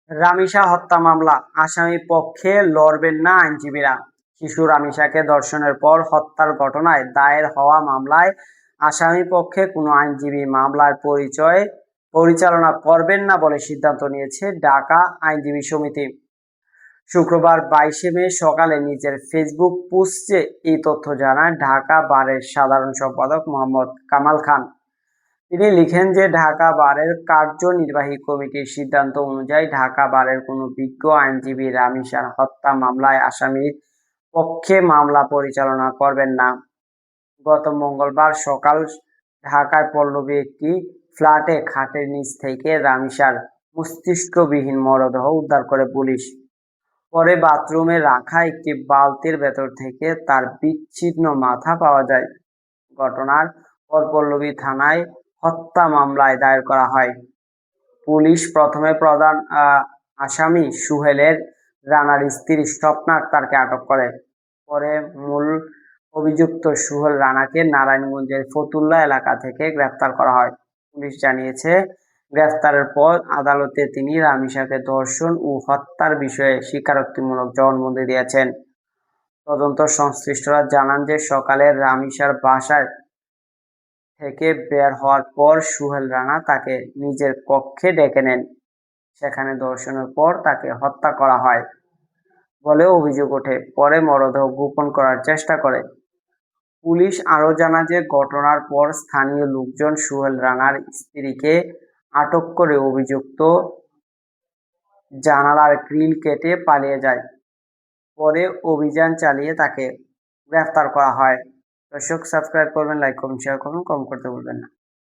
রামিসা হত্যা মামলা আসামি পক্ষে লড়বেন না আইনজীবীরা। শিশু রামিসাকে ধর্ষণের পর হত্যার ঘটনায় দায়ের হওয়া মামলায় আসামি পক্ষে কোনো আইনজীবী মামলার পরিচালনা করবেন না বলে সিদ্ধান্ত নিয়েছে ঢাকা আইনজীবী সমিতি। শুক্রবার 22 মে সকালে নিজের ফেসবুক পোস্টে এই তথ্য জানায় ঢাকা বারের সাধারণ সম্পাদক মোহাম্মদ কামাল খান। তিনি লিখেন যে ঢাকা বারের কার্যনির্বাহী কমিটির সিদ্ধান্ত অনুযায়ী ঢাকা বারের কোনো বিজ্ঞ আইনজীবী রামিসার হত্যা মামলায় আসামির পক্ষে মামলা পরিচালনা করবেন না। গত মঙ্গলবার সকাল ঢাকায় পল্লবী একটি ফ্ল্যাটে খাটের নিচ থেকে রামিসার মস্তিষ্কবিহীন মরদেহ উদ্ধার করে পুলিশ। পরে বাথরুমে রাখা একটি বালতির ভেতর থেকে তার বিচ্ছিন্ন মাথা পাওয়া যায়। ঘটনার পর পল্লবী থানায় হত্যা মামলায় দায়ের করা হয়। পুলিশ প্রথমে প্রধান আসামি সুহেলের রানার স্ত্রী স্বপ্না আক্তারকে আটক করে। পরে মূল অভিযুক্ত সুহেল রানাকে নারায়ণগঞ্জের ফতুল্লা এলাকা থেকে গ্রেফতার করা হয়। পুলিশ জানিয়েছে, গ্রেফতারের পর আদালতে তিনি রামিসাকে ধর্ষণ ও হত্যার বিষয়ে স্বীকারোক্তিমূলক জবানবন্দি দিয়েছেন। তদন্ত সংশ্লিষ্টরা জানান যে সকালে রামিসার বাসায় থেকে বের হওয়ার পর সুহেল রানা তাকে নিজের কক্ষে ডেকে নেন। সেখানে ধর্ষণের পর তাকে হত্যা করা হয় বলে অভিযোগ ওঠে। পরে মরদেহ গোপন করার চেষ্টা করে। পুলিশ আরও জানায় যে ঘটনার পর স্থানীয় লোকজন সুহেল রানার স্ত্রীকে আটক করে অভিযুক্ত জানালার গ্রিল কেটে পালিয়ে যায়। পরে অভিযান চালিয়ে তাকে গ্রেফতার করা হয়। দর্শক, সাবস্ক্রাইব করবেন, লাইক করবেন, শেয়ার করবেন, কমেন্ট করতে ভুলবেন না।